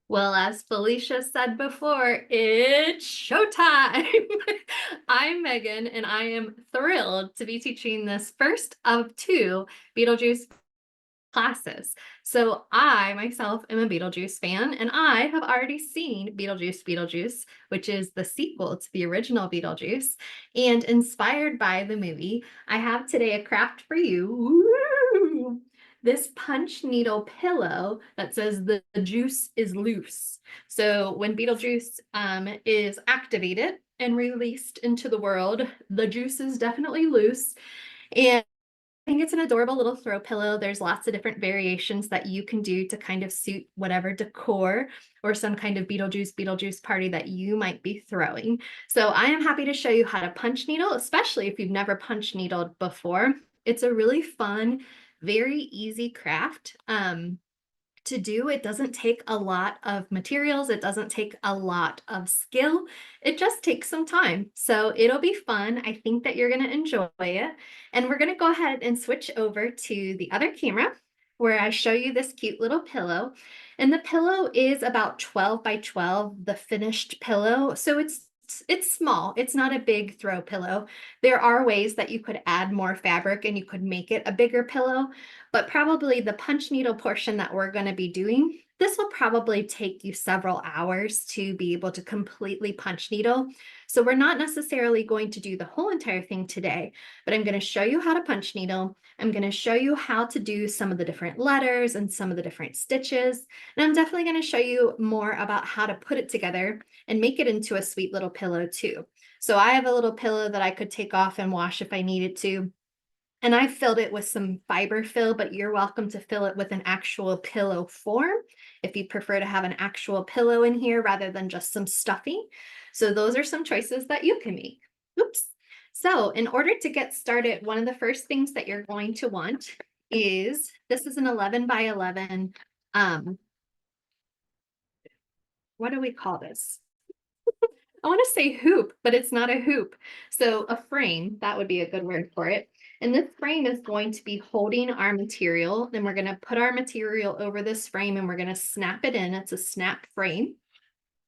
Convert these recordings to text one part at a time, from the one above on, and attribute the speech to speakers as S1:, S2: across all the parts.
S1: Well, as Felicia said before, it's showtime. I'm Megan, and I am thrilled to be teaching this first of two Beetlejuice classes. So I myself am a Beetlejuice fan, and I have already seen Beetlejuice, which is the sequel to the original Beetlejuice. And inspired by the movie, I have today a craft for you. Woo! This punch needle pillow that says the juice is loose. So when Beetlejuice is activated and released into the world, the juice is definitely loose. And I think it's an adorable little throw pillow. There's lots of different variations that you can do to kind of suit whatever decor or some kind of Beetlejuice party that you might be throwing. So I am happy to show you how to punch needle, especially if you've never punch needled before. It's a really fun, very easy craft. To do. It doesn't take a lot of materials. It doesn't take a lot of skill. It just takes some time. So it'll be fun. I think that you're going to enjoy it. And we're going to go ahead and switch over to the other camera where I show you this cute little pillow. And the pillow is about 12 by 12, the finished pillow. So it's small. It's not a big throw pillow. There are ways that you could add more fabric and you could make it a bigger pillow, but probably the punch needle portion that we're going to be doing, this will probably take you several hours to be able to completely punch needle. So we're not necessarily going to do the whole entire thing today, but I'm going to show you how to punch needle. I'm going to show you how to do some of the different letters and some of the different stitches. And I'm definitely going to show you more about how to put it together and make it into a sweet little pillow too. So I have a little pillow that I could take off and wash if I needed to. And I filled it with some fiber fill, but you're welcome to fill it with an actual pillow form if you prefer to have an actual pillow in here rather than just some stuffing. So those are some choices that you can make. Oops. So in order to get started, one of the first things that you're going to want is, this is an 11 by 11, what do we call this? I want to say hoop, but it's not a hoop. So a frame, that would be a good word for it. And this frame is going to be holding our material. Then we're going to put our material over this frame and we're going to snap it in. It's a snap frame.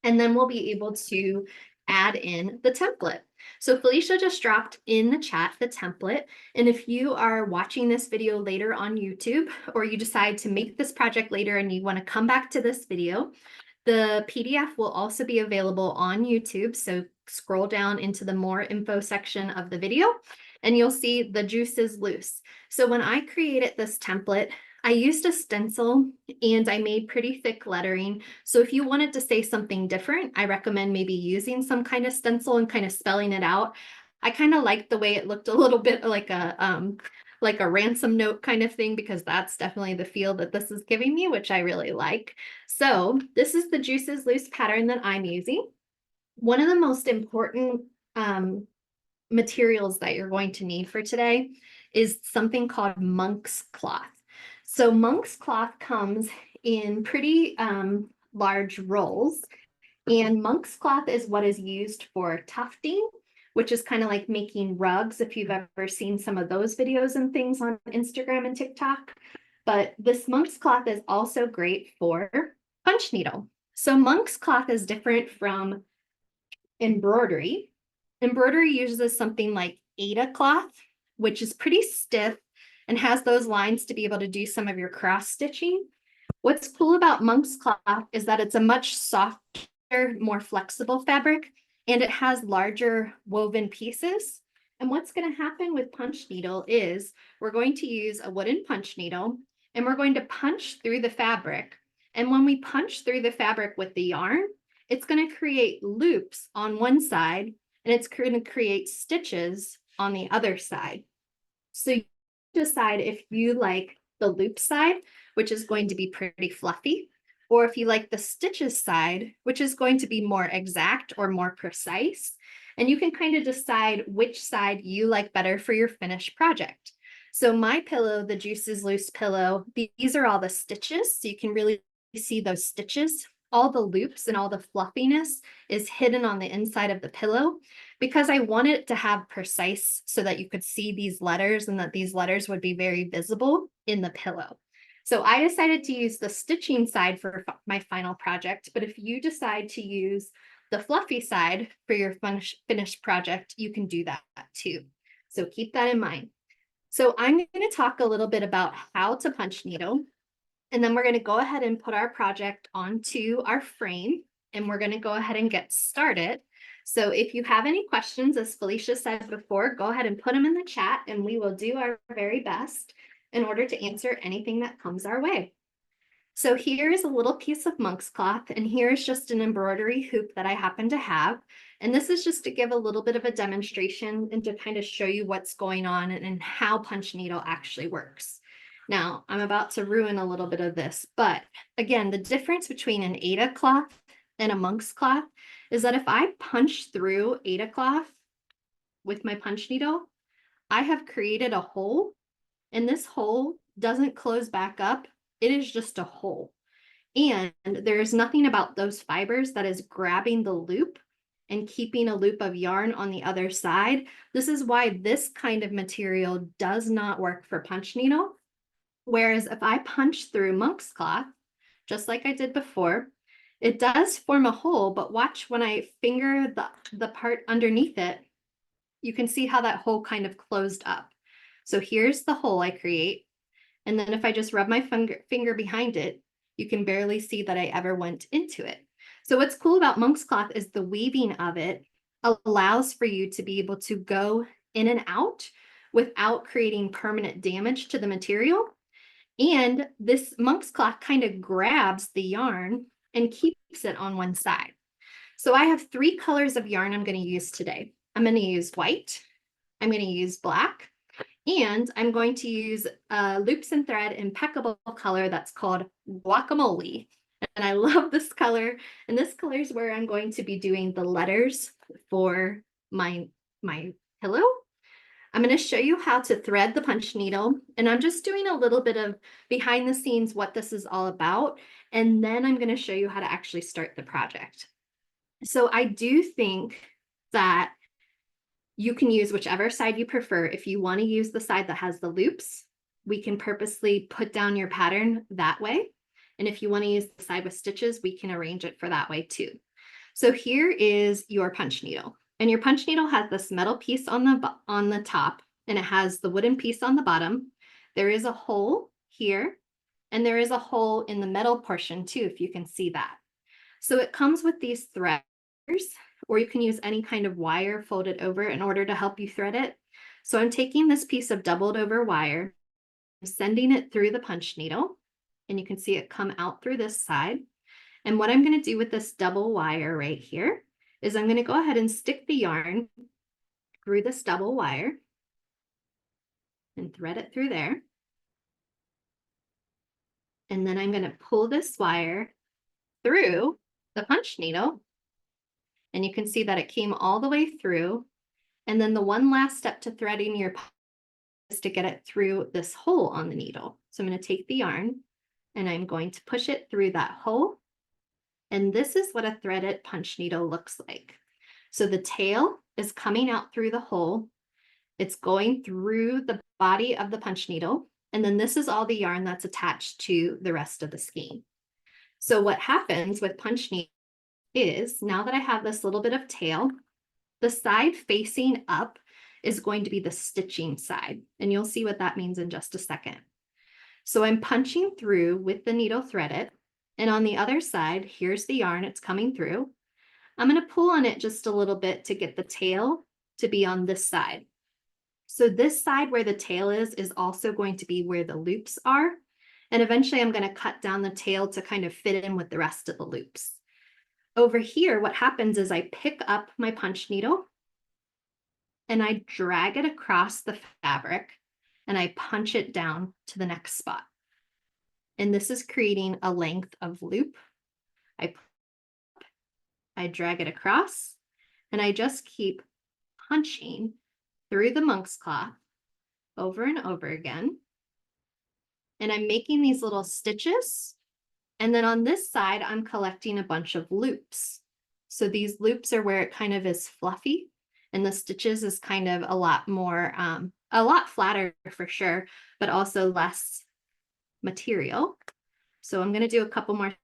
S1: And then we'll be able to add in the template. So Felicia just dropped in the chat the template. And if you are watching this video later on YouTube, or you decide to make this project later and you want to come back to this video, the PDF will also be available on YouTube. So scroll down into the more info section of the video and you'll see the juice is loose. So when I created this template, I used a stencil and I made pretty thick lettering. So if you wanted to say something different, I recommend maybe using some kind of stencil and kind of spelling it out. I kind of liked the way it looked a little bit like a ransom note kind of thing, because that's definitely the feel that this is giving me, which I really like. So this is the Juices Loose pattern that I'm using. One of the most important materials that you're going to need for today is something called monk's cloth. So monk's cloth comes in pretty large rolls, and monk's cloth is what is used for tufting, which is kind of like making rugs, if you've ever seen some of those videos and things on Instagram and TikTok. But this monk's cloth is also great for punch needle. So monk's cloth is different from embroidery. Embroidery uses something like Aida cloth, which is pretty stiff and has those lines to be able to do some of your cross stitching. What's cool about monk's cloth is that it's a much softer, more flexible fabric, and it has larger woven pieces. And what's going to happen with punch needle is we're going to use a wooden punch needle and we're going to punch through the fabric. And when we punch through the fabric with the yarn, it's going to create loops on one side and it's going to create stitches on the other side. So you decide if you like the loop side, which is going to be pretty fluffy, or if you like the stitches side, which is going to be more exact or more precise. And you can kind of decide which side you like better for your finished project. So my pillow, the Juices Loose pillow, these are all the stitches. So you can really see those stitches. All the loops and all the fluffiness is hidden on the inside of the pillow, because I want it to have precise so that you could see these letters and that these letters would be very visible in the pillow. So I decided to use the stitching side for my final project, but if you decide to use the fluffy side for your finished project, you can do that too. So keep that in mind. So I'm going to talk a little bit about how to punch needle, and then we're going to go ahead and put our project onto our frame, and we're going to go ahead and get started. So if you have any questions, as Felicia said before, go ahead and put them in the chat, and we will do our very best in order to answer anything that comes our way. So here is a little piece of monk's cloth, and here is just an embroidery hoop that I happen to have. And this is just to give a little bit of a demonstration and to kind of show you what's going on and how punch needle actually works. Now, I'm about to ruin a little bit of this, but again, the difference between an Aida cloth and a monk's cloth is that if I punch through Aida cloth with my punch needle, I have created a hole, and this hole doesn't close back up. It is just a hole. And there's nothing about those fibers that is grabbing the loop and keeping a loop of yarn on the other side. This is why this kind of material does not work for punch needle. Whereas if I punch through monk's cloth, just like I did before, it does form a hole, but watch when I finger the part underneath it, you can see how that hole kind of closed up. So here's the hole I create. And then if I just rub my finger behind it, you can barely see that I ever went into it. So what's cool about monk's cloth is the weaving of it allows for you to be able to go in and out without creating permanent damage to the material. And this monk's cloth kind of grabs the yarn and keeps it on one side. So I have 3 colors of yarn I'm going to use today. I'm going to use white, I'm going to use black, and I'm going to use Loops and Thread Impeccable color that's called Guacamole. And I love this color. And this color is where I'm going to be doing the letters for my pillow. I'm going to show you how to thread the punch needle. And I'm just doing a little bit of behind the scenes what this is all about. And then I'm going to show you how to actually start the project. So I do think that you can use whichever side you prefer. If you want to use the side that has the loops, we can purposely put down your pattern that way. And if you want to use the side with stitches, we can arrange it for that way too. So here is your punch needle. And your punch needle has this metal piece on the top, and it has the wooden piece on the bottom. There is a hole here, and there is a hole in the metal portion too, if you can see that. So it comes with these threads, or you can use any kind of wire folded over in order to help you thread it. So I'm taking this piece of doubled over wire, sending it through the punch needle, and you can see it come out through this side. And what I'm going to do with this double wire right here is I'm going to go ahead and stick the yarn through this double wire and thread it through there. And then I'm going to pull this wire through the punch needle. And you can see that it came all the way through. And then the one last step to threading your punch is to get it through this hole on the needle. So I'm going to take the yarn and I'm going to push it through that hole. And this is what a threaded punch needle looks like. So the tail is coming out through the hole. It's going through the body of the punch needle. And then this is all the yarn that's attached to the rest of the skein. So what happens with punch needle is, now that I have this little bit of tail, the side facing up is going to be the stitching side. And you'll see what that means in just a second. So I'm punching through with the needle threaded. And on the other side, here's the yarn, it's coming through. I'm going to pull on it just a little bit to get the tail to be on this side. So this side where the tail is also going to be where the loops are. And eventually I'm going to cut down the tail to kind of fit in with the rest of the loops. Over here, what happens is I pick up my punch needle and I drag it across the fabric and I punch it down to the next spot. And this is creating a length of loop. I drag it across and I just keep punching through the monk's cloth over and over again. And I'm making these little stitches. And then on this side, I'm collecting a bunch of loops. So these loops are where it kind of is fluffy, and the stitches is kind of a lot more, a lot flatter for sure, but also less material. So I'm going to do a couple more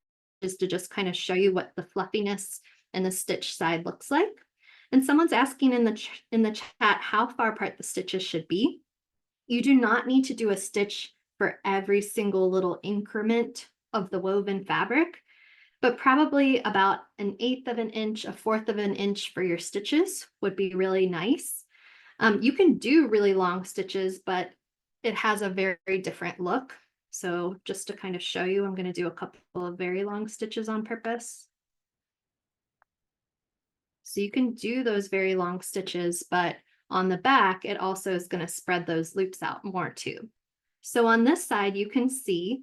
S1: just to kind of show you what the fluffiness and the stitch side looks like. And someone's asking in the chat how far apart the stitches should be. You do not need to do a stitch for every single little increment of the woven fabric, but probably about 1/8 of an inch, 1/4 of an inch for your stitches would be really nice. You can do really long stitches, but it has a very different look. So just to kind of show you, I'm going to do a couple of very long stitches on purpose. So you can do those very long stitches, but on the back, it also is going to spread those loops out more too. So on this side, you can see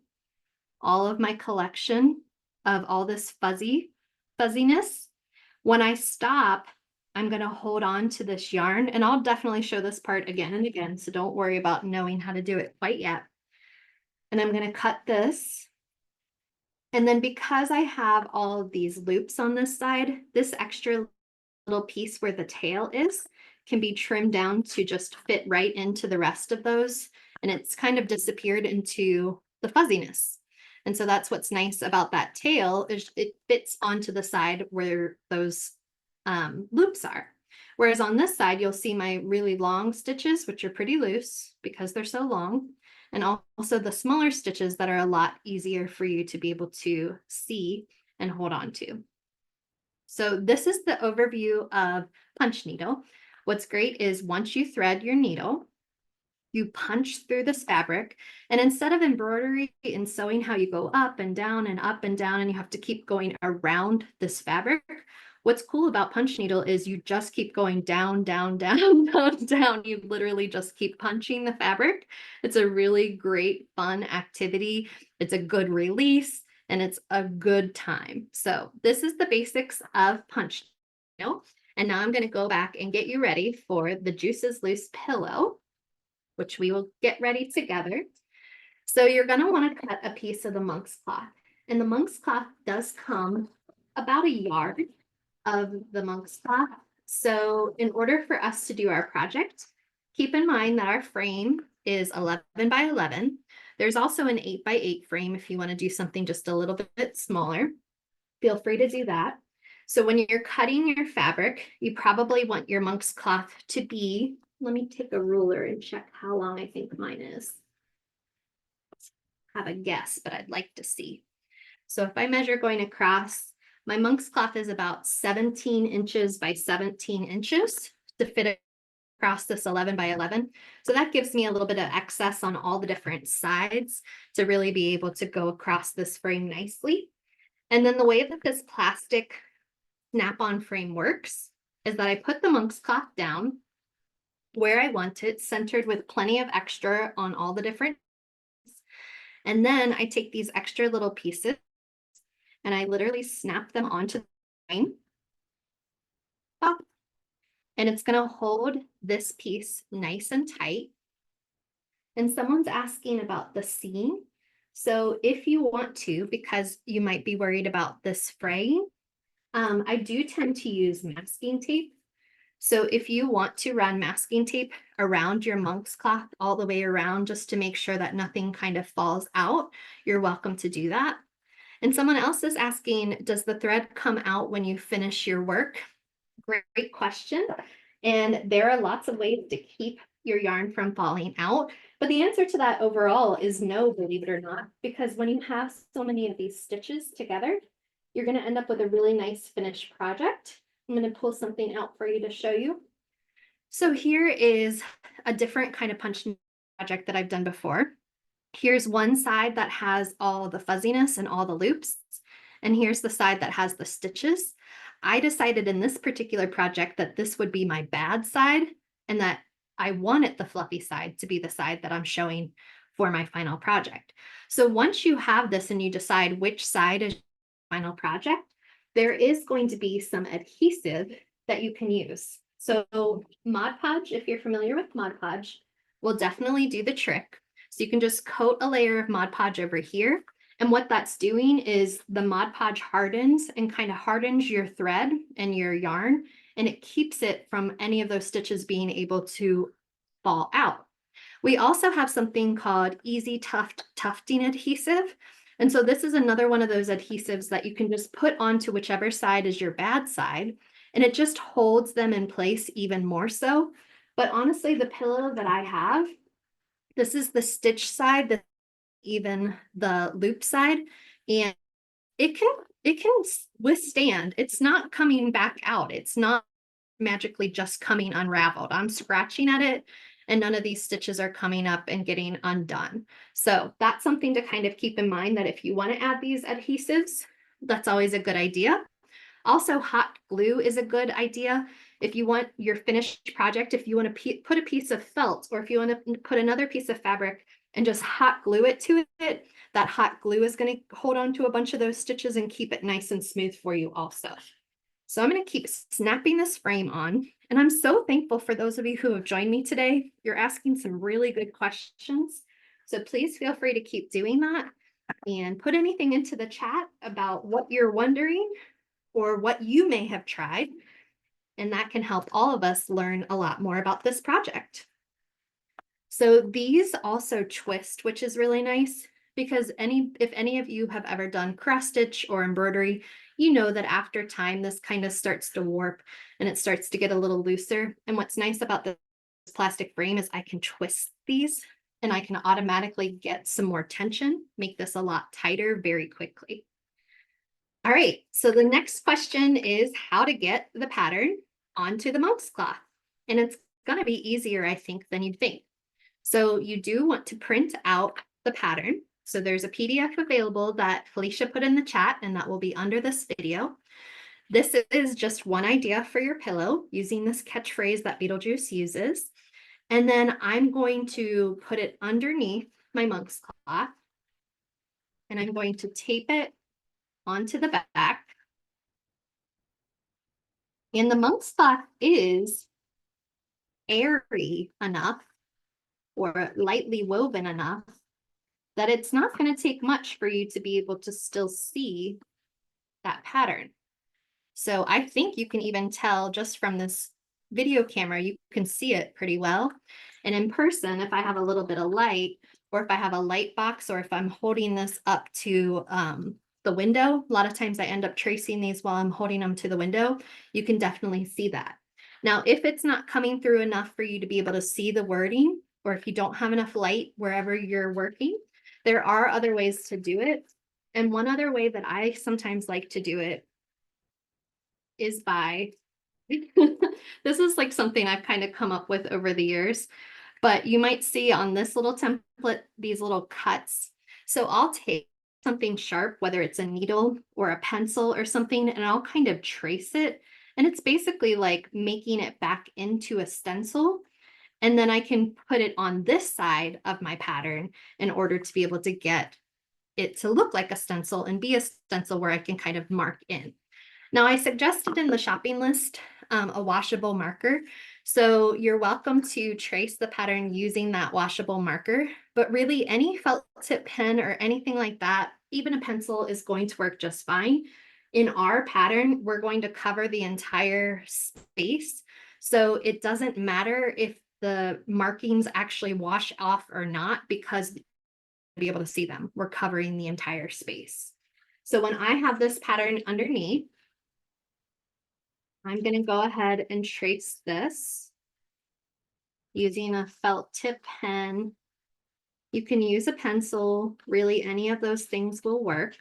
S1: all of my collection of all this fuzziness. When I stop, I'm going to hold on to this yarn, and I'll definitely show this part again and again, so don't worry about knowing how to do it quite yet. And I'm going to cut this. And then because I have all of these loops on this side, this extra little piece where the tail is can be trimmed down to just fit right into the rest of those. And it's kind of disappeared into the fuzziness. And so that's what's nice about that tail is it fits onto the side where those loops are. Whereas on this side, you'll see my really long stitches, which are pretty loose because they're so long. And also the smaller stitches that are a lot easier for you to be able to see and hold on to. So this is the overview of punch needle. What's great is once you thread your needle, you punch through this fabric, and instead of embroidery and sewing how you go up and down and up and down and you have to keep going around this fabric, what's cool about punch needle is you just keep going down, down, down, down, down. You literally just keep punching the fabric. It's a really great, fun activity. It's a good release, and it's a good time. So this is the basics of punch needle. And now I'm going to go back and get you ready for the Juices Loose pillow, which we will get ready together. So you're going to want to cut a piece of the monk's cloth. And the monk's cloth does come about a yard of the monk's cloth. So in order for us to do our project, keep in mind that our frame is 11 by 11. There's also an 8 by 8 frame if you want to do something just a little bit smaller. Feel free to do that. So when you're cutting your fabric, you probably want your monk's cloth to be, let me take a ruler and check how long I think mine is. I have a guess, but I'd like to see. So if I measure going across, my monk's cloth is about 17 inches by 17 inches to fit across this 11 by 11. So that gives me a little bit of excess on all the different sides to really be able to go across this frame nicely. And then the way that this plastic snap-on frame works is that I put the monk's cloth down where I want it, centered with plenty of extra on all the different. And then I take these extra little pieces and I literally snap them onto the frame. And it's going to hold this piece nice and tight. And someone's asking about the seam. So if you want to, because you might be worried about this fraying, I do tend to use masking tape. So if you want to run masking tape around your monk's cloth all the way around just to make sure that nothing kind of falls out, you're welcome to do that. And someone else is asking, does the thread come out when you finish your work? Great question. And there are lots of ways to keep your yarn from falling out. But the answer to that overall is no, believe it or not, because when you have so many of these stitches together, you're going to end up with a really nice finished project. I'm going to pull something out for you to show you. So here is a different kind of punch project that I've done before. Here's one side that has all the fuzziness and all the loops. And here's the side that has the stitches. I decided in this particular project that this would be my bad side and that I wanted the fluffy side to be the side that I'm showing for my final project. So once you have this and you decide which side is your final project, there is going to be some adhesive that you can use. So Mod Podge, if you're familiar with Mod Podge, will definitely do the trick. So you can just coat a layer of Mod Podge over here. And what that's doing is the Mod Podge hardens and kind of hardens your thread and your yarn, and it keeps it from any of those stitches being able to fall out. We also have something called Easy Tufting Adhesive. And so this is another one of those adhesives that you can just put onto whichever side is your bad side, and it just holds them in place even more so. But honestly, the pillow that I have, this is the stitch side, even the loop side, and it can withstand. It's not coming back out. It's not magically just coming unraveled. I'm scratching at it and none of these stitches are coming up and getting undone. So that's something to kind of keep in mind, that if you want to add these adhesives, that's always a good idea. Also, hot glue is a good idea. If you want your finished project, if you want to put a piece of felt, or if you want to put another piece of fabric and just hot glue it to it, that hot glue is going to hold on to a bunch of those stitches and keep it nice and smooth for you also. So I'm going to keep snapping this frame on, and I'm so thankful for those of you who have joined me today. You're asking some really good questions, so please feel free to keep doing that and put anything into the chat about what you're wondering or what you may have tried, and that can help all of us learn a lot more about this project. So these also twist, which is really nice, because if any of you have ever done cross stitch or embroidery, you know that after time this kind of starts to warp and it starts to get a little looser. And what's nice about this plastic frame is I can twist these and I can automatically get some more tension, make this a lot tighter very quickly. All right, so the next question is how to get the pattern onto the monk's cloth. And it's going to be easier, I think, than you'd think. So you do want to print out the pattern. So there's a PDF available that Felicia put in the chat, and that will be under this video. This is just one idea for your pillow using this catchphrase that Beetlejuice uses. And then I'm going to put it underneath my monk's cloth, and I'm going to tape it onto the back. And the monk's cloth is airy enough or lightly woven enough that it's not going to take much for you to be able to still see that pattern. So I think you can even tell just from this video camera, you can see it pretty well. And in person, if I have a little bit of light, or if I have a light box, or if I'm holding this up to the window, a lot of times I end up tracing these while I'm holding them to the window, you can definitely see that. Now, if it's not coming through enough for you to be able to see the wording, or if you don't have enough light wherever you're working, there are other ways to do it. And one other way that I sometimes like to do it is by, this is like something I've kind of come up with over the years, but you might see on this little template, these little cuts. So I'll take something sharp, whether it's a needle or a pencil or something, and I'll kind of trace it. And it's basically like making it back into a stencil. And then I can put it on this side of my pattern in order to be able to get it to look like a stencil and be a stencil where I can kind of mark in. Now, I suggested in the shopping list a washable marker. So you're welcome to trace the pattern using that washable marker, but really any felt tip pen or anything like that, even a pencil, is going to work just fine. In our pattern, we're going to cover the entire space. So it doesn't matter if the markings actually wash off or not, because you'll be able to see them. We're covering the entire space. So when I have this pattern underneath, I'm going to go ahead and trace this using a felt tip pen. You can use a pencil, really any of those things will work.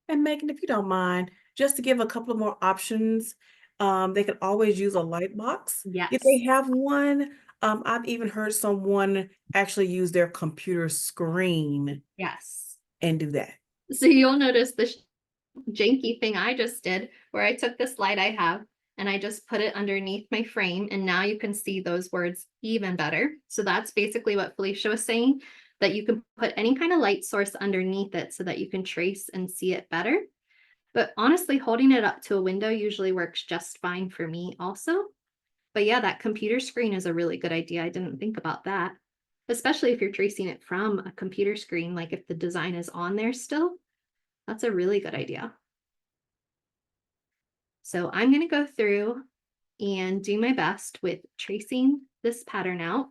S2: And Megan, if you don't mind, just to give a couple of more options, they could always use a light box
S1: Yes.
S2: if they have one. I've even heard someone actually use their computer screen
S1: Yes.
S2: and do that.
S1: So you'll notice the janky thing I just did, where I took this light I have and I just put it underneath my frame, and now you can see those words even better. So that's basically what Felicia was saying, that you can put any kind of light source underneath it so that you can trace and see it better. But honestly, holding it up to a window usually works just fine for me also. But yeah, that computer screen is a really good idea. I didn't think about that, especially if you're tracing it from a computer screen, like if the design is on there still. That's a really good idea. So I'm going to go through and do my best with tracing this pattern out.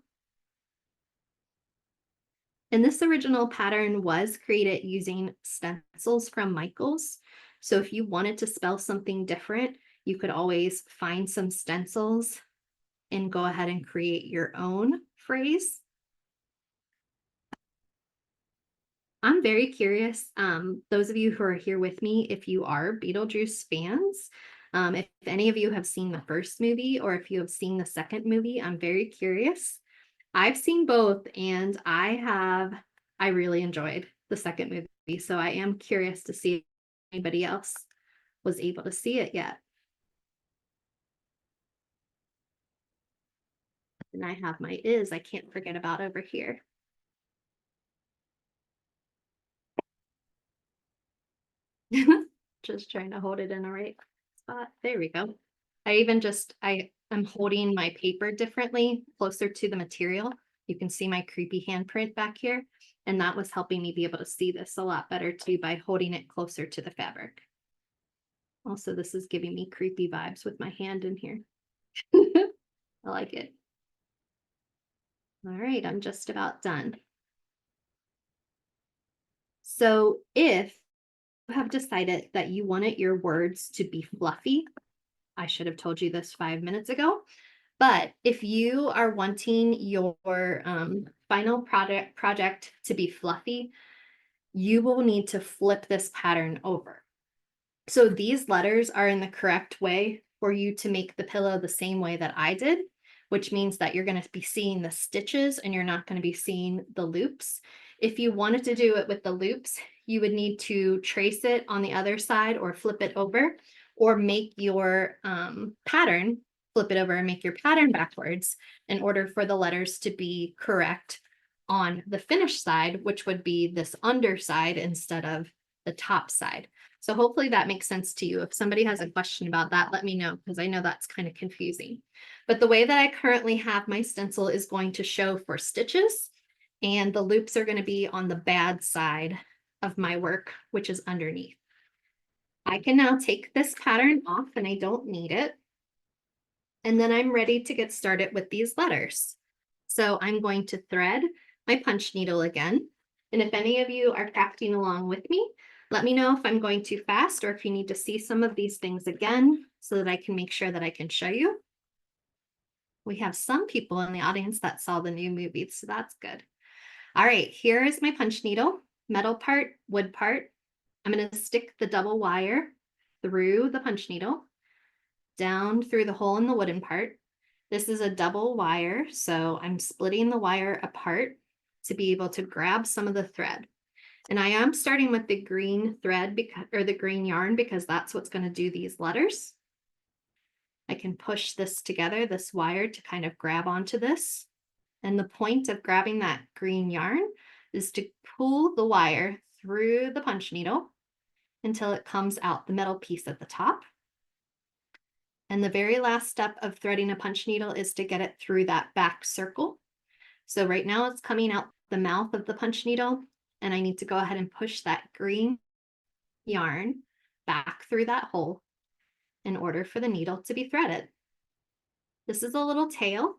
S1: And this original pattern was created using stencils from Michaels. So if you wanted to spell something different, you could always find some stencils and go ahead and create your own phrase. I'm very curious, those of you who are here with me, if you are Beetlejuice fans, if any of you have seen the first movie or if you have seen the second movie, I'm very curious. I've seen both and I really enjoyed the second movie. So I am curious to see if anybody else was able to see it yet. And I have my I can't forget about over here. Just trying to hold it in the right spot. There we go. I'm holding my paper differently, closer to the material. You can see my creepy handprint back here. And that was helping me be able to see this a lot better too by holding it closer to the fabric. Also, this is giving me creepy vibes with my hand in here. I like it. All right, I'm just about done. So if you have decided that you wanted your words to be fluffy, I should have told you this 5 minutes ago, but if you are wanting your final project to be fluffy, you will need to flip this pattern over. So these letters are in the correct way for you to make the pillow the same way that I did, which means that you're going to be seeing the stitches and you're not going to be seeing the loops. If you wanted to do it with the loops, you would need to trace it on the other side or flip it over, or make your pattern, flip it over and make your pattern backwards in order for the letters to be correct on the finished side, which would be this underside instead of the top side. So hopefully that makes sense to you. If somebody has a question about that, let me know, because I know that's kind of confusing. But the way that I currently have my stencil is going to show for stitches, and the loops are going to be on the bad side of my work, which is underneath. I can now take this pattern off and I don't need it. And then I'm ready to get started with these letters. So I'm going to thread my punch needle again. And if any of you are crafting along with me, let me know if I'm going too fast or if you need to see some of these things again so that I can make sure that I can show you. We have some people in the audience that saw the new movie, so that's good. All right, here is my punch needle, metal part, wood part. I'm going to stick the double wire through the punch needle, down through the hole in the wooden part. This is a double wire, so I'm splitting the wire apart to be able to grab some of the thread. And I am starting with the green thread or the green yarn because that's what's going to do these letters. I can push this together, this wire, to kind of grab onto this. And the point of grabbing that green yarn is to pull the wire through the punch needle until it comes out the metal piece at the top. And the very last step of threading a punch needle is to get it through that back circle. So right now it's coming out the mouth of the punch needle, and I need to go ahead and push that green yarn back through that hole in order for the needle to be threaded. This is a little tail.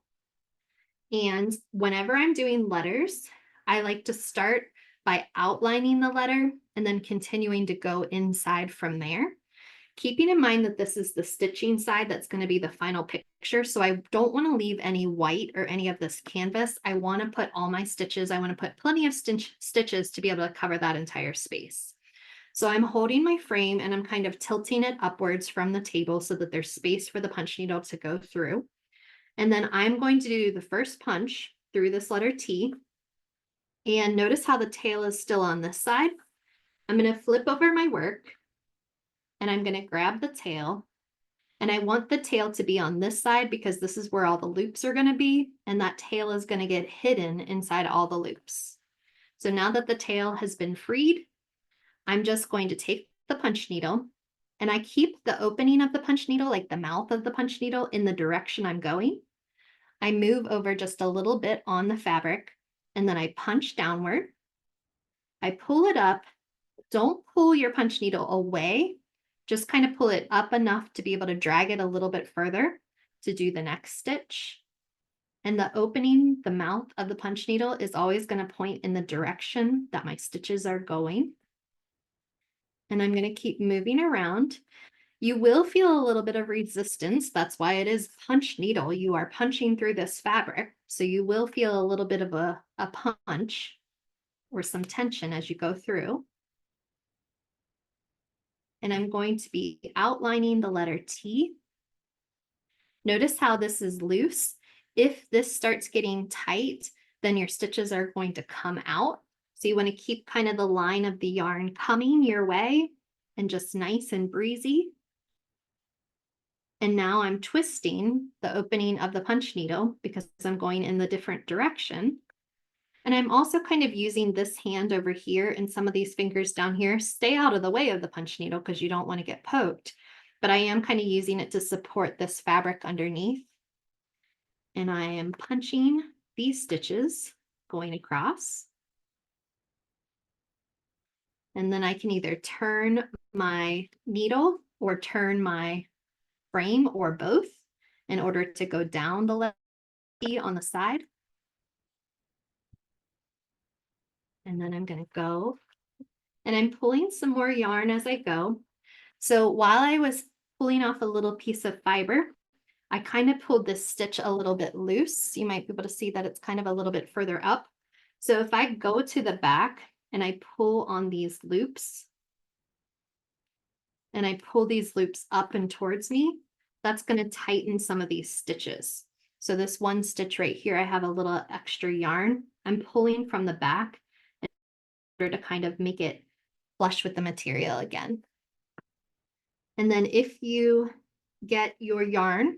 S1: And whenever I'm doing letters, I like to start by outlining the letter and then continuing to go inside from there. Keeping in mind that this is the stitching side that's going to be the final picture. So I don't want to leave any white or any of this canvas. I want to put all my stitches. I want to put plenty of stitches to be able to cover that entire space. So I'm holding my frame and I'm kind of tilting it upwards from the table so that there's space for the punch needle to go through. And then I'm going to do the first punch through this letter T. And notice how the tail is still on this side. I'm going to flip over my work and I'm going to grab the tail. And I want the tail to be on this side because this is where all the loops are going to be. And that tail is going to get hidden inside all the loops. So now that the tail has been freed, I'm just going to take the punch needle and I keep the opening of the punch needle, like the mouth of the punch needle, in the direction I'm going. I move over just a little bit on the fabric and then I punch downward. I pull it up. Don't pull your punch needle away. Just kind of pull it up enough to be able to drag it a little bit further to do the next stitch. And the opening, the mouth of the punch needle is always going to point in the direction that my stitches are going. And I'm going to keep moving around. You will feel a little bit of resistance. That's why it is punch needle. You are punching through this fabric. So you will feel a little bit of a punch or some tension as you go through. And I'm going to be outlining the letter T. Notice how this is loose. If this starts getting tight, then your stitches are going to come out. So you want to keep kind of the line of the yarn coming your way and just nice and breezy. And now I'm twisting the opening of the punch needle because I'm going in the different direction. And I'm also kind of using this hand over here and some of these fingers down here. Stay out of the way of the punch needle because you don't want to get poked. But I am kind of using it to support this fabric underneath. And I am punching these stitches going across. And then I can either turn my needle or turn my frame or both in order to go down the letter T on the side. And then I'm going to go and I'm pulling some more yarn as I go. So while I was pulling off a little piece of fiber, I kind of pulled this stitch a little bit loose. You might be able to see that it's kind of a little bit further up. So if I go to the back and I pull on these loops and I pull these loops up and towards me, that's going to tighten some of these stitches. So this one stitch right here, I have a little extra yarn. I'm pulling from the back in order to kind of make it flush with the material again. And then if you get your yarn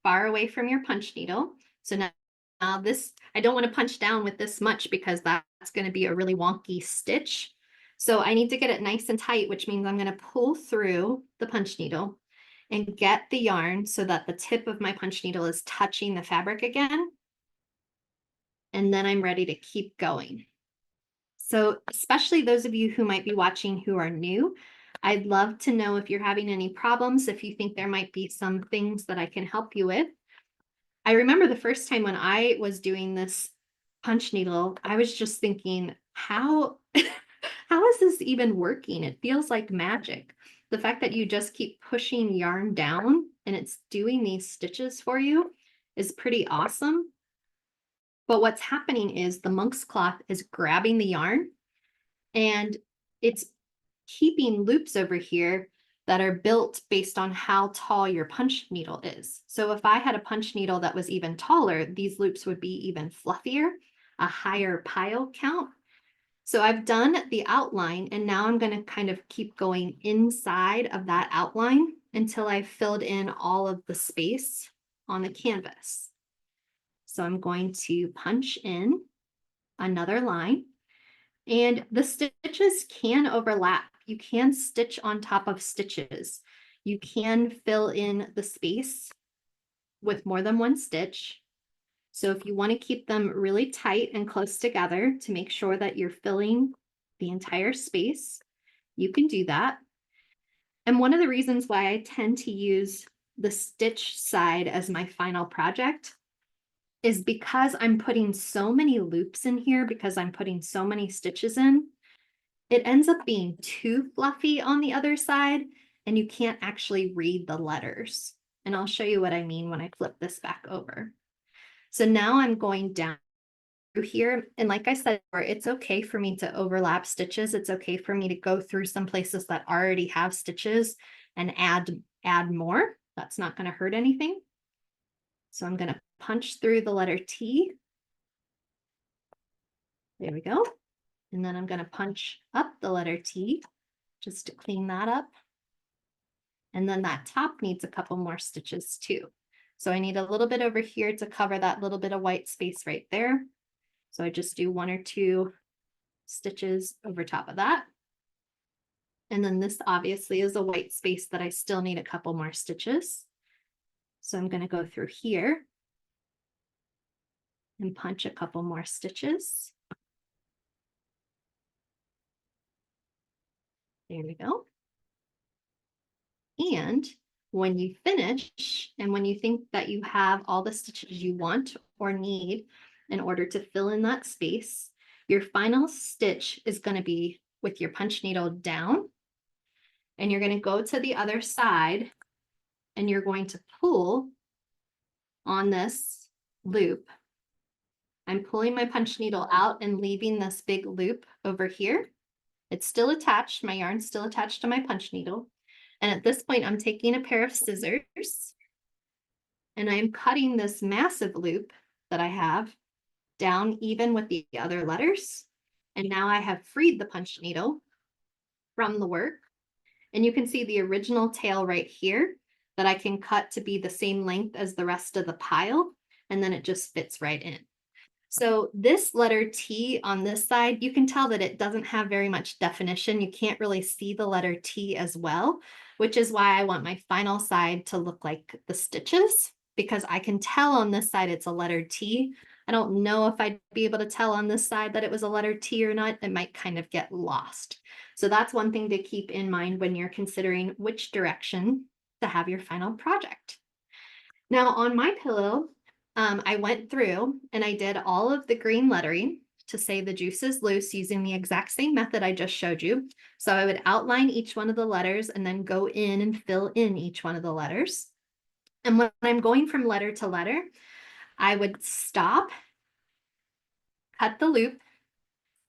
S1: far away from your punch needle, so now this, I don't want to punch down with this much because that's going to be a really wonky stitch. So I need to get it nice and tight, which means I'm going to pull through the punch needle and get the yarn so that the tip of my punch needle is touching the fabric again. And then I'm ready to keep going. So especially those of you who might be watching who are new, I'd love to know if you're having any problems, if you think there might be some things that I can help you with. I remember the first time when I was doing this punch needle, I was just thinking, how is this even working? It feels like magic. The fact that you just keep pushing yarn down and it's doing these stitches for you is pretty awesome. But what's happening is the monk's cloth is grabbing the yarn and it's keeping loops over here that are built based on how tall your punch needle is. So if I had a punch needle that was even taller, these loops would be even fluffier, a higher pile count. So I've done the outline and now I'm going to kind of keep going inside of that outline until I've filled in all of the space on the canvas. So I'm going to punch in another line and the stitches can overlap. You can stitch on top of stitches. You can fill in the space with more than one stitch. So if you want to keep them really tight and close together to make sure that you're filling the entire space, you can do that. And one of the reasons why I tend to use the stitch side as my final project is because I'm putting so many loops in here, because I'm putting so many stitches in, it ends up being too fluffy on the other side and you can't actually read the letters. And I'll show you what I mean when I flip this back over. So now I'm going down through here. And like I said, it's okay for me to overlap stitches. It's okay for me to go through some places that already have stitches and add more. That's not going to hurt anything. So I'm going to punch through the letter T. There we go. And then I'm going to punch up the letter T just to clean that up. And then that top needs a couple more stitches too. So I need a little bit over here to cover that little bit of white space right there. So I just do 1 or 2 stitches over top of that. And then this obviously is a white space that I still need a couple more stitches. So I'm going to go through here and punch a couple more stitches. There we go. And when you finish and when you think that you have all the stitches you want or need in order to fill in that space, your final stitch is going to be with your punch needle down, and you're going to go to the other side and you're going to pull on this loop. I'm pulling my punch needle out and leaving this big loop over here. It's still attached, my yarn's still attached to my punch needle. And at this point, I'm taking a pair of scissors and I'm cutting this massive loop that I have down even with the other letters. And now I have freed the punch needle from the work. And you can see the original tail right here that I can cut to be the same length as the rest of the pile. And then it just fits right in. So this letter T on this side, you can tell that it doesn't have very much definition. You can't really see the letter T as well, which is why I want my final side to look like the stitches, because I can tell on this side it's a letter T. I don't know if I'd be able to tell on this side that it was a letter T or not. It might kind of get lost. So that's one thing to keep in mind when you're considering which direction to have your final project. Now on my pillow, I went through and I did all of the green lettering to say the juice is loose using the exact same method I just showed you. So I would outline each one of the letters and then go in and fill in each one of the letters. And when I'm going from letter to letter, I would stop, cut the loop,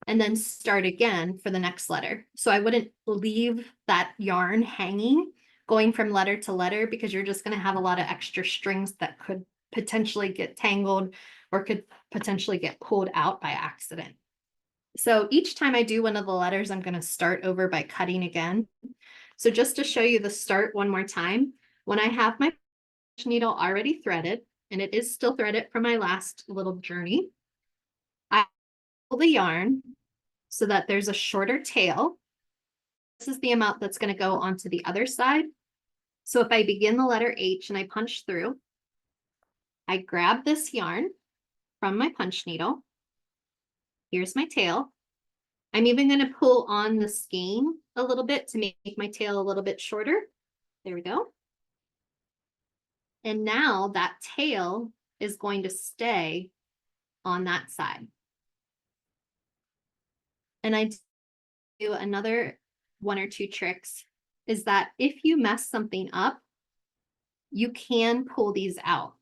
S1: and then start again for the next letter. So I wouldn't leave that yarn hanging going from letter to letter, because you're just going to have a lot of extra strings that could potentially get tangled or could potentially get pulled out by accident. So each time I do one of the letters, I'm going to start over by cutting again. So just to show you the start one more time, when I have my needle already threaded, and it is still threaded from my last little journey, I pull the yarn so that there's a shorter tail. This is the amount that's going to go onto the other side. So if I begin the letter H and I punch through, I grab this yarn from my punch needle. Here's my tail. I'm even going to pull on the skein a little bit to make my tail a little bit shorter. There we go. And now that tail is going to stay on that side. And I do another one or two tricks is that if you mess something up, you can pull these out.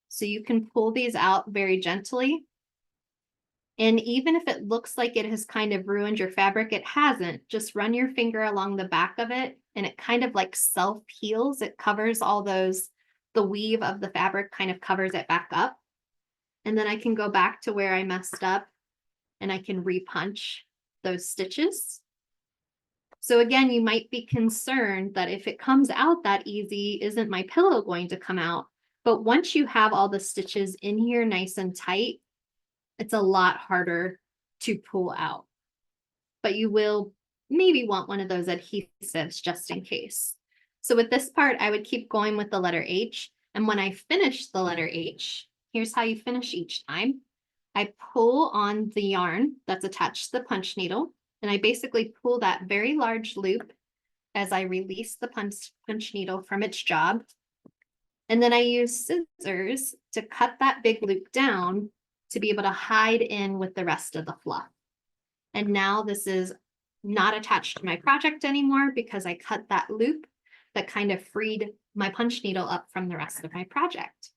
S1: So you can pull these out very gently. And even if it looks like it has kind of ruined your fabric, it hasn't. Just run your finger along the back of it and it kind of like self-heals. It covers all those, the weave of the fabric kind of covers it back up. And then I can go back to where I messed up and I can repunch those stitches. So again, you might be concerned that if it comes out that easy, isn't my pillow going to come out? But once you have all the stitches in here nice and tight, it's a lot harder to pull out. But you will maybe want one of those adhesives just in case. So with this part, I would keep going with the letter H. And when I finish the letter H, here's how you finish each time. I pull on the yarn that's attached to the punch needle, and I basically pull that very large loop as I release the punch needle from its job. And then I use scissors to cut that big loop down to be able to hide in with the rest of the fluff. And now this is not attached to my project anymore because I cut that loop that kind of freed my punch needle up from the rest of my project.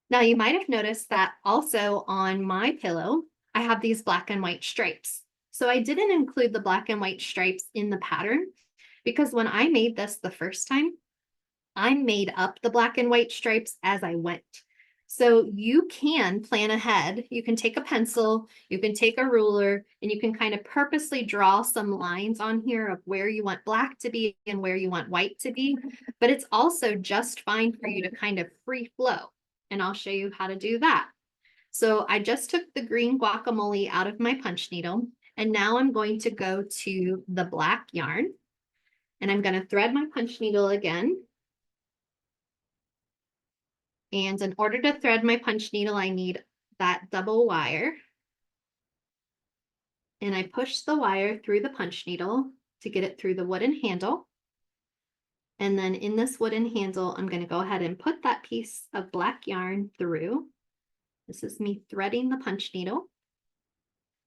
S1: Now you might have noticed that also on my pillow, I have these black and white stripes. So I didn't include the black and white stripes in the pattern because when I made this the first time, I made up the black and white stripes as I went. So you can plan ahead. You can take a pencil, you can take a ruler, and you can kind of purposely draw some lines on here of where you want black to be and where you want white to be. But it's also just fine for you to kind of free flow. And I'll show you how to do that. So I just took the green guacamole out of my punch needle, and now I'm going to go to the black yarn, and I'm going to thread my punch needle again. And in order to thread my punch needle, I need that double wire. And I push the wire through the punch needle to get it through the wooden handle. And then in this wooden handle, I'm going to go ahead and put that piece of black yarn through. This is me threading the punch needle.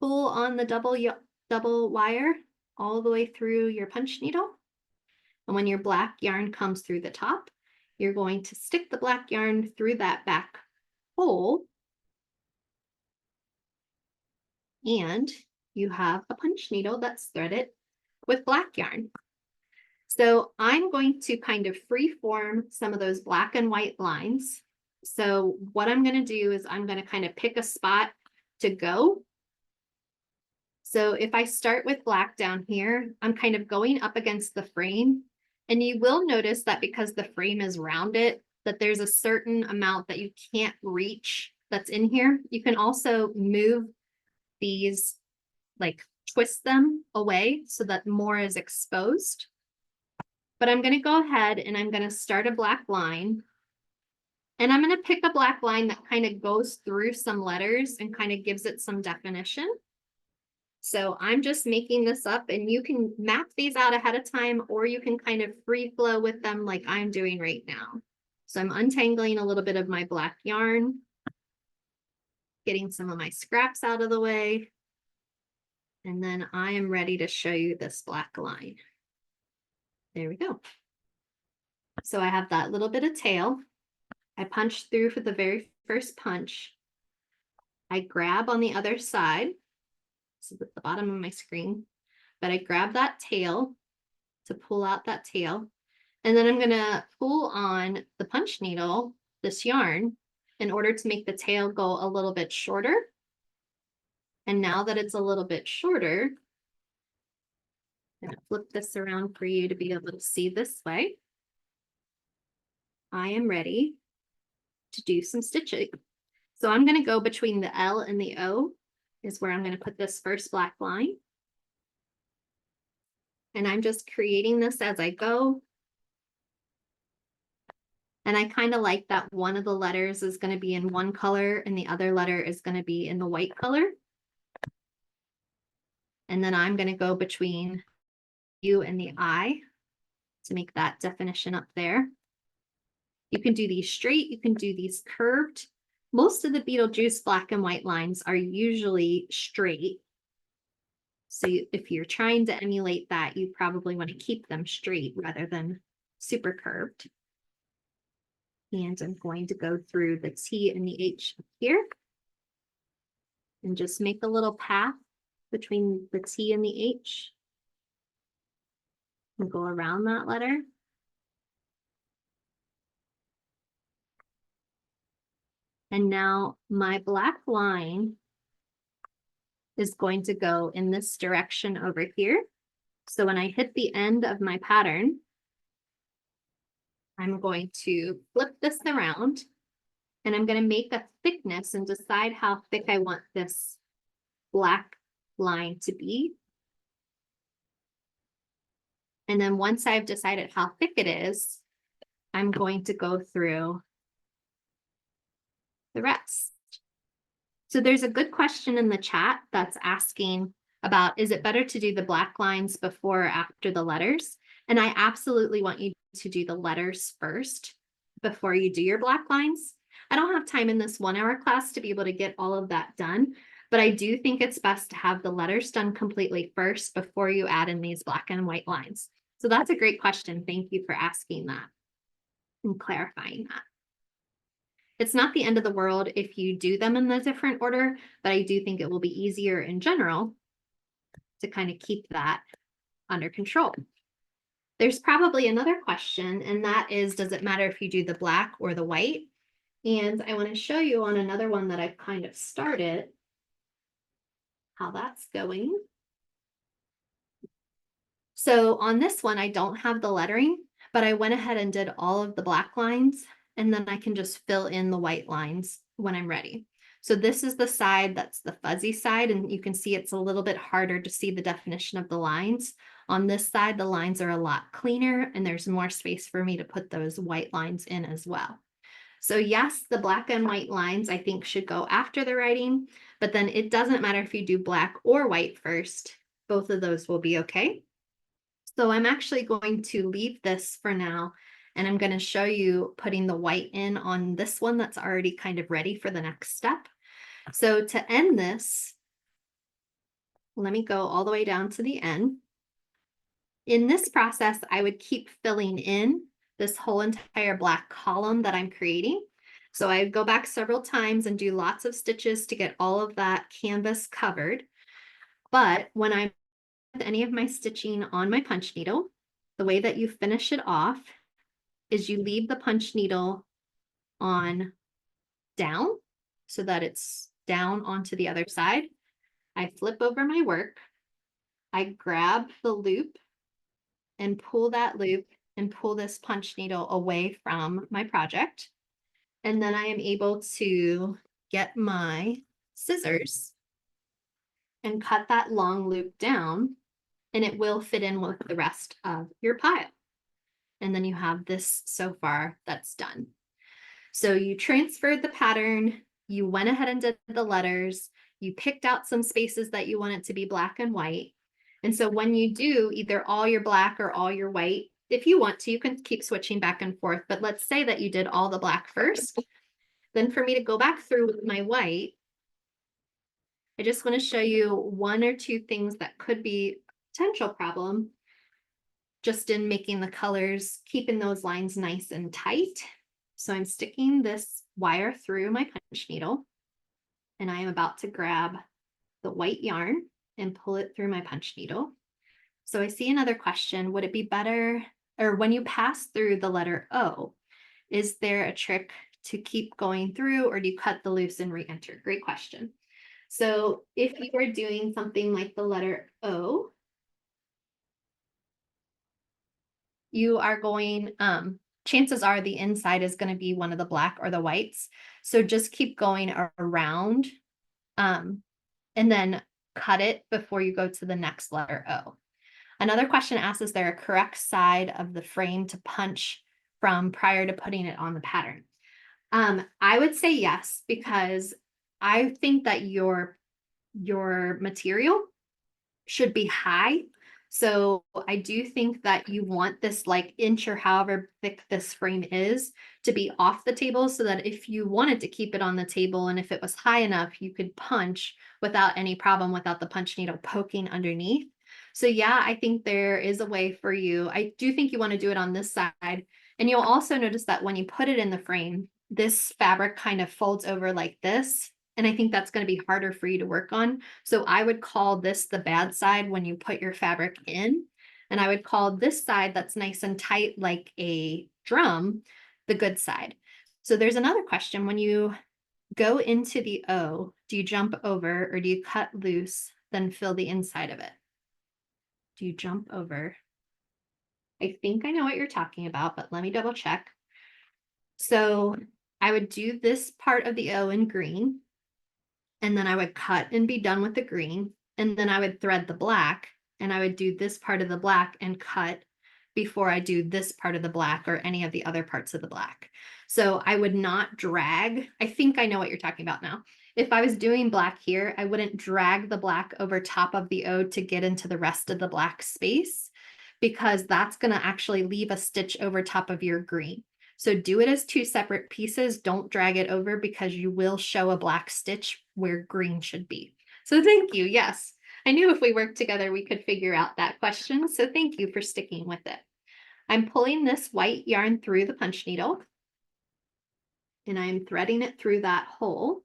S1: Pull on the double wire all the way through your punch needle. And when your black yarn comes through the top, you're going to stick the black yarn through that back hole. And you have a punch needle that's threaded with black yarn. So I'm going to kind of free form some of those black and white lines. So what I'm going to do is I'm going to kind of pick a spot to go. So if I start with black down here, I'm kind of going up against the frame. And you will notice that because the frame is rounded, that there's a certain amount that you can't reach that's in here. You can also move these, like twist them away so that more is exposed. But I'm going to go ahead and I'm going to start a black line. And I'm going to pick a black line that kind of goes through some letters and kind of gives it some definition. So I'm just making this up, and you can map these out ahead of time, or you can kind of free flow with them like I'm doing right now. So I'm untangling a little bit of my black yarn, getting some of my scraps out of the way. And then I am ready to show you this black line. There we go. So I have that little bit of tail. I punch through for the very first punch. I grab on the other side. This is at the bottom of my screen. But I grab that tail to pull out that tail. And then I'm going to pull on the punch needle, this yarn, in order to make the tail go a little bit shorter. And now that it's a little bit shorter, I'm going to flip this around for you to be able to see this way. I am ready to do some stitching. So I'm going to go between the L and the O is where I'm going to put this first black line. And I'm just creating this as I go. And I kind of like that one of the letters is going to be in one color and the other letter is going to be in the white color. And then I'm going to go between U and the I to make that definition up there. You can do these straight, you can do these curved. Most of the Beetlejuice black and white lines are usually straight. So if you're trying to emulate that, you probably want to keep them straight rather than super curved. And I'm going to go through the T and the H here and just make a little path between the T and the H and go around that letter. And now my black line is going to go in this direction over here. So when I hit the end of my pattern, I'm going to flip this around and I'm going to make a thickness and decide how thick I want this black line to be. And then once I've decided how thick it is, I'm going to go through the rest. So there's a good question in the chat that's asking about, is it better to do the black lines before or after the letters? And I absolutely want you to do the letters first before you do your black lines. I don't have time in this 1 hour class to be able to get all of that done, but I do think it's best to have the letters done completely first before you add in these black and white lines. So that's a great question. Thank you for asking that and clarifying that. It's not the end of the world if you do them in a different order, but I do think it will be easier in general to kind of keep that under control. There's probably another question, and that is, does it matter if you do the black or the white? And I want to show you on another one that I've kind of started how that's going. So on this one, I don't have the lettering, but I went ahead and did all of the black lines, and then I can just fill in the white lines when I'm ready. So this is the side that's the fuzzy side, and you can see it's a little bit harder to see the definition of the lines. On this side, the lines are a lot cleaner, and there's more space for me to put those white lines in as well. So yes, the black and white lines I think should go after the writing, but then it doesn't matter if you do black or white first. Both of those will be okay. So I'm actually going to leave this for now, and I'm going to show you putting the white in on this one that's already kind of ready for the next step. So to end this, let me go all the way down to the end. In this process, I would keep filling in this whole entire black column that I'm creating. So I go back several times and do lots of stitches to get all of that canvas covered. But when I'm with any of my stitching on my punch needle, the way that you finish it off is you leave the punch needle on down so that it's down onto the other side. I flip over my work, I grab the loop and pull that loop and pull this punch needle away from my project. And then I am able to get my scissors and cut that long loop down, and it will fit in with the rest of your pile. And then you have this so far that's done. So you transferred the pattern, you went ahead and did the letters, you picked out some spaces that you want it to be black and white. And so when you do either all your black or all your white, if you want to, you can keep switching back and forth. But let's say that you did all the black first. Then for me to go back through with my white, I just want to show you one or two things that could be a potential problem just in making the colors, keeping those lines nice and tight. So I'm sticking this wire through my punch needle, and I am about to grab the white yarn and pull it through my punch needle. So I see another question. Would it be better, or when you pass through the letter O, is there a trick to keep going through, or do you cut the loops and re-enter? Great question. So if you are doing something like the letter O, you are going, chances are the inside is going to be one of the black or the whites. So just keep going around and then cut it before you go to the next letter O. Another question asks, is there a correct side of the frame to punch from prior to putting it on the pattern? I would say yes, because I think that your material should be high. So I do think that you want this like inch or however thick this frame is to be off the table, so that if you wanted to keep it on the table and if it was high enough, you could punch without any problem, without the punch needle poking underneath. So yeah, I think there is a way for you. I do think you want to do it on this side. And you'll also notice that when you put it in the frame, this fabric kind of folds over like this. And I think that's going to be harder for you to work on. So I would call this the bad side when you put your fabric in. And I would call this side that's nice and tight like a drum, the good side. So there's another question. When you go into the O, do you jump over or do you cut loose, then fill the inside of it? Do you jump over? I think I know what you're talking about, but let me double check. So I would do this part of the O in green, and then I would cut and be done with the green, and then I would thread the black, and I would do this part of the black and cut before I do this part of the black or any of the other parts of the black. So I would not drag. I think I know what you're talking about now. If I was doing black here, I wouldn't drag the black over top of the O to get into the rest of the black space, because that's going to actually leave a stitch over top of your green. So do it as two separate pieces. Don't drag it over, because you will show a black stitch where green should be. So thank you. Yes, I knew if we worked together, we could figure out that question. So thank you for sticking with it. I'm pulling this white yarn through the punch needle, and I'm threading it through that hole.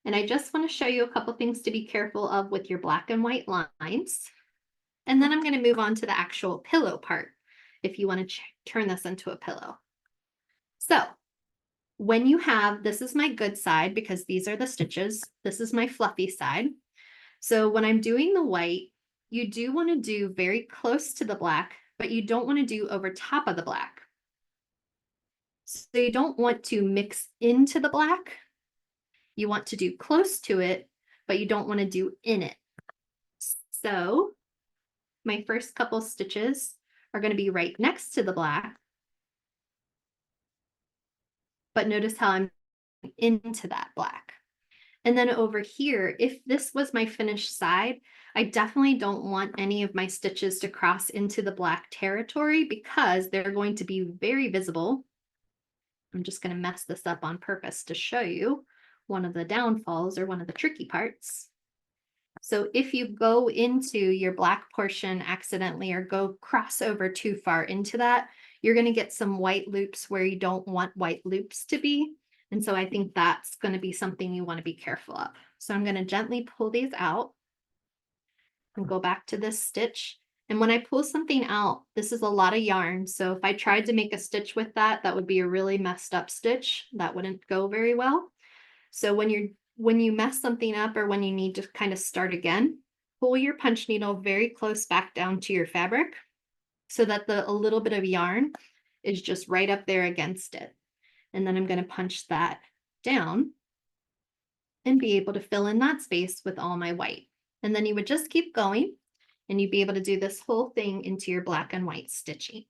S1: And I just want to show you a couple things to be careful of with your black and white lines. And then I'm going to move on to the actual pillow part, if you want to turn this into a pillow. So when you have, this is my good side because these are the stitches. This is my fluffy side. So when I'm doing the white, you do want to do very close to the black, but you don't want to do over top of the black. So you don't want to mix into the black. You want to do close to it, but you don't want to do in it. So my first couple stitches are going to be right next to the black. But notice how I'm into that black. And then over here, if this was my finished side, I definitely don't want any of my stitches to cross into the black territory because they're going to be very visible. I'm just going to mess this up on purpose to show you one of the downfalls or one of the tricky parts. So if you go into your black portion accidentally or go cross over too far into that, you're going to get some white loops where you don't want white loops to be. And so I think that's going to be something you want to be careful of. So I'm going to gently pull these out and go back to this stitch. And when I pull something out, this is a lot of yarn. So if I tried to make a stitch with that, that would be a really messed up stitch. That wouldn't go very well. So when you mess something up or when you need to kind of start again, pull your punch needle very close back down to your fabric so that a little bit of yarn is just right up there against it. And then I'm going to punch that down and be able to fill in that space with all my white. And then you would just keep going and you'd be able to do this whole thing into your black and white stitching.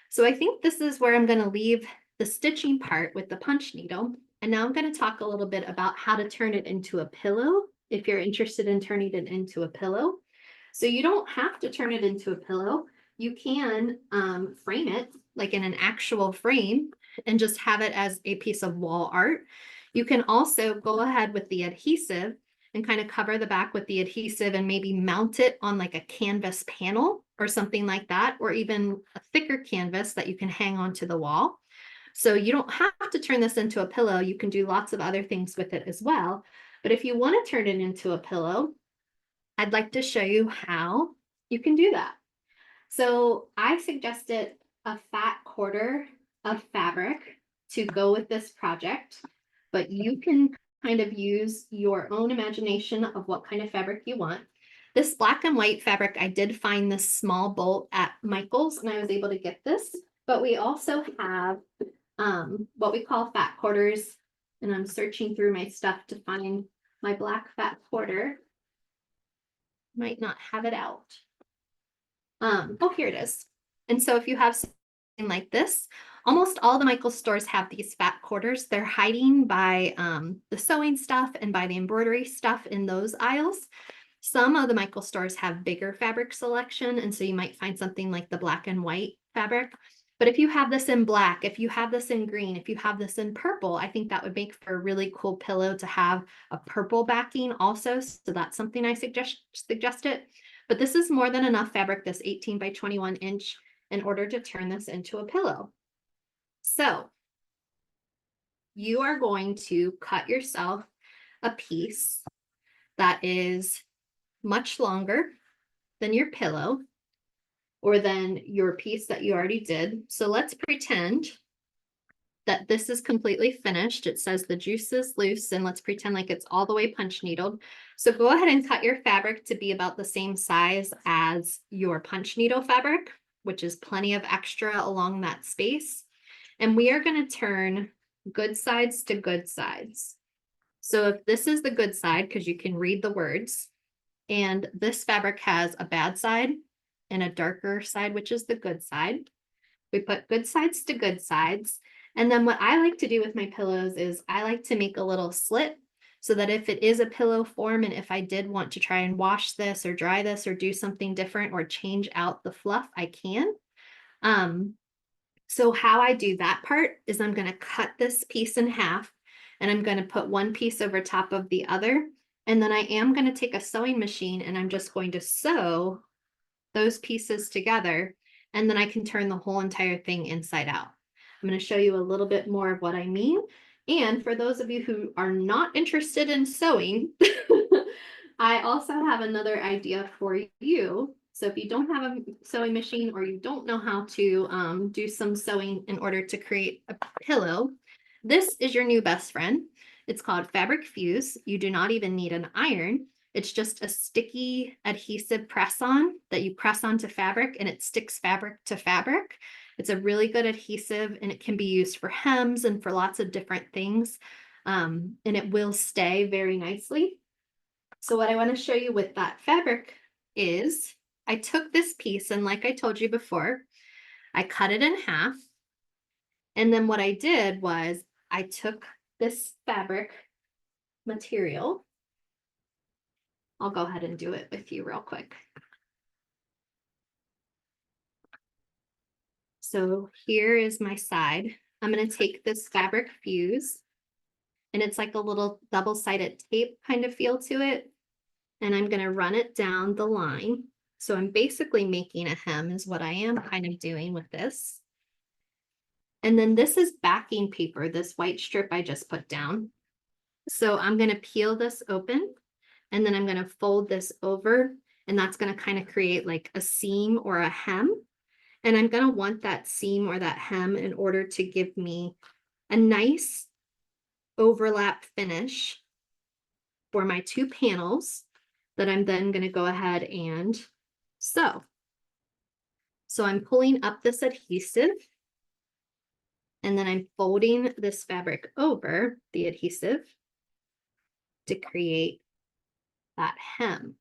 S1: So I think this is where I'm going to leave the stitching part with the punch needle. And now I'm going to talk a little bit about how to turn it into a pillow if you're interested in turning it into a pillow. So you don't have to turn it into a pillow. You can frame it like in an actual frame and just have it as a piece of wall art. You can also go ahead with the adhesive and kind of cover the back with the adhesive and maybe mount it on like a canvas panel or something like that, or even a thicker canvas that you can hang onto the wall. So you don't have to turn this into a pillow. You can do lots of other things with it as well. But if you want to turn it into a pillow, I'd like to show you how you can do that. So I suggested a fat quarter of fabric to go with this project, but you can kind of use your own imagination of what kind of fabric you want. This black and white fabric, I did find this small bolt at Michael's and I was able to get this, but we also have what we call fat quarters. And I'm searching through my stuff to find my black fat quarter. Might not have it out. Oh, here it is. And so if you have something like this, almost all the Michael's stores have these fat quarters. They're hiding by the sewing stuff and by the embroidery stuff in those aisles. Some of the Michael's stores have bigger fabric selection, and so you might find something like the black and white fabric. But if you have this in black, if you have this in green, if you have this in purple, I think that would make for a really cool pillow to have a purple backing also. So that's something I suggested. But this is more than enough fabric, this 18 by 21 inch, in order to turn this into a pillow. So you are going to cut yourself a piece that is much longer than your pillow or than your piece that you already did. So let's pretend that this is completely finished. It says the juice is loose, and let's pretend like it's all the way punch needled. So go ahead and cut your fabric to be about the same size as your punch needle fabric, which is plenty of extra along that space. And we are going to turn good sides to good sides. So if this is the good side, because you can read the words, and this fabric has a bad side and a darker side, which is the good side. We put good sides to good sides. And then what I like to do with my pillows is I like to make a little slit so that if it is a pillow form, and if I did want to try and wash this or dry this or do something different or change out the fluff, I can. So how I do that part is I'm going to cut this piece in half and I'm going to put one piece over top of the other. And then I am going to take a sewing machine and I'm just going to sew those pieces together. And then I can turn the whole entire thing inside out. I'm going to show you a little bit more of what I mean. And for those of you who are not interested in sewing, I also have another idea for you. So if you don't have a sewing machine or you don't know how to do some sewing in order to create a pillow, this is your new best friend. It's called Fabric Fuse. You do not even need an iron. It's just a sticky adhesive press-on that you press onto fabric and it sticks fabric to fabric. It's a really good adhesive and it can be used for hems and for lots of different things. And it will stay very nicely. So what I want to show you with that fabric is I took this piece and like I told you before, I cut it in half. And then what I did was I took this fabric material I'll go ahead and do it with you real quick. So here is my side. I'm going to take this fabric fuse, and it's like a little double-sided tape kind of feel to it. And I'm going to run it down the line. So I'm basically making a hem is what I am kind of doing with this. And then this is backing paper, this white strip I just put down. So I'm going to peel this open, and then I'm going to fold this over, and that's going to kind of create like a seam or a hem. And I'm going to want that seam or that hem in order to give me a nice overlap finish for my two panels that I'm then going to go ahead and sew. So I'm pulling up this adhesive, and then I'm folding this fabric over the adhesive to create that hem.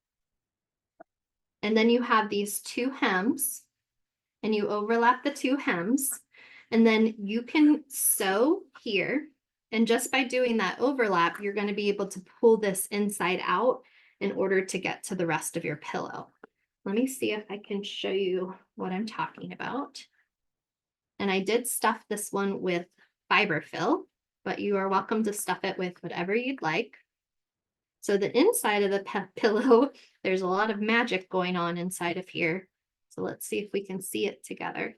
S1: And then you have these two hems, and you overlap the two hems, and then you can sew here. And just by doing that overlap, you're going to be able to pull this inside out in order to get to the rest of your pillow. Let me see if I can show you what I'm talking about. And I did stuff this one with fiberfill, but you are welcome to stuff it with whatever you'd like. So the inside of the pillow, there's a lot of magic going on inside of here. So let's see if we can see it together.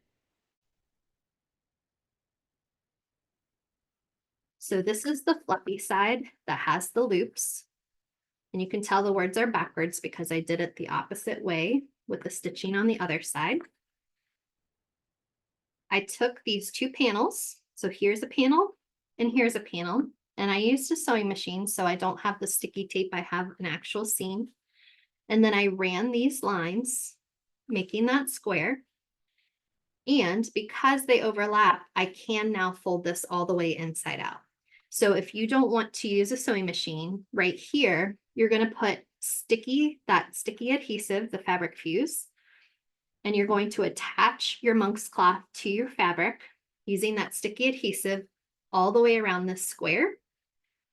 S1: So this is the fluffy side that has the loops. And you can tell the words are backwards because I did it the opposite way with the stitching on the other side. I took these two panels. So here's a panel and here's a panel. And I used a sewing machine, so I don't have the sticky tape. I have an actual seam. And then I ran these lines, making that square. And because they overlap, I can now fold this all the way inside out. So if you don't want to use a sewing machine, right here, you're going to put that sticky adhesive, the fabric fuse, and you're going to attach your monk's cloth to your fabric using that sticky adhesive all the way around this square.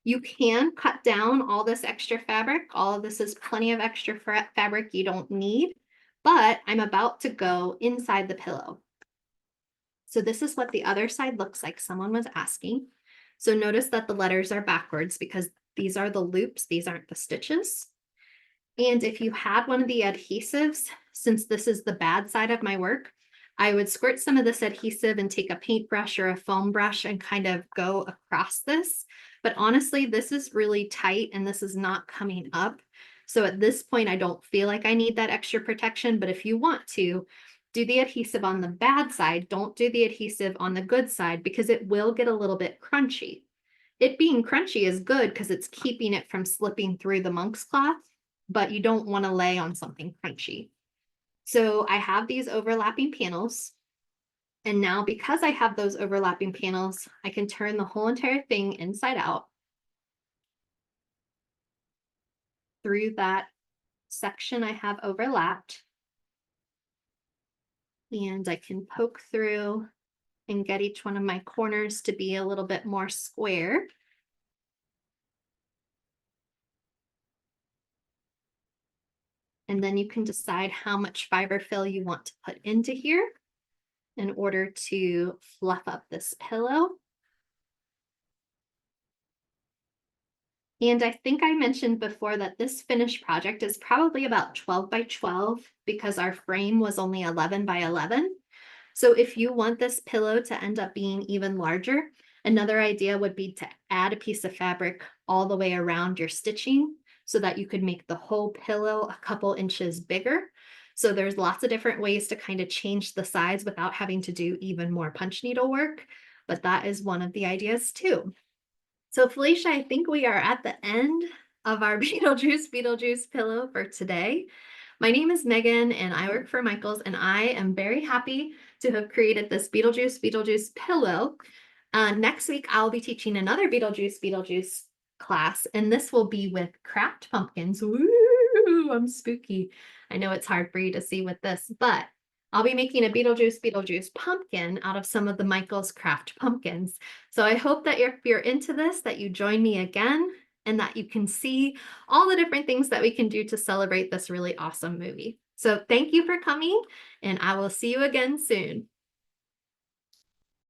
S1: You can cut down all this extra fabric. All of this is plenty of extra fabric you don't need, but I'm about to go inside the pillow. So this is what the other side looks like. Someone was asking. So notice that the letters are backwards because these are the loops. These aren't the stitches. And if you had one of the adhesives, since this is the bad side of my work, I would squirt some of this adhesive and take a paintbrush or a foam brush and kind of go across this. But honestly, this is really tight and this is not coming up. So at this point, I don't feel like I need that extra protection. But if you want to, do the adhesive on the bad side. Don't do the adhesive on the good side because it will get a little bit crunchy. It being crunchy is good because it's keeping it from slipping through the monk's cloth, but you don't want to lay on something crunchy. So I have these overlapping panels. And now because I have those overlapping panels, I can turn the whole entire thing inside out through that section I have overlapped. And I can poke through and get each one of my corners to be a little bit more square. And then you can decide how much fiberfill you want to put into here in order to fluff up this pillow. And I think I mentioned before that this finished project is probably about 12 by 12 because our frame was only 11 by 11. So if you want this pillow to end up being even larger, another idea would be to add a piece of fabric all the way around your stitching so that you could make the whole pillow a couple inches bigger. So there's lots of different ways to kind of change the size without having to do even more punch needle work, but that is one of the ideas too. So Felicia, I think we are at the end of our Beetlejuice pillow for today. My name is Megan and I work for Michaels, and I am very happy to have created this Beetlejuice pillow. Next week, I'll be teaching another Beetlejuice class, and this will be with craft pumpkins. Woo, I'm spooky. I know it's hard for you to see with this, but I'll be making a Beetlejuice pumpkin out of some of the Michaels craft pumpkins. So I hope that if you're into this, that you join me again. and that you can see all the different things that we can do to celebrate this really awesome movie. So thank you for coming, and I will see you again soon.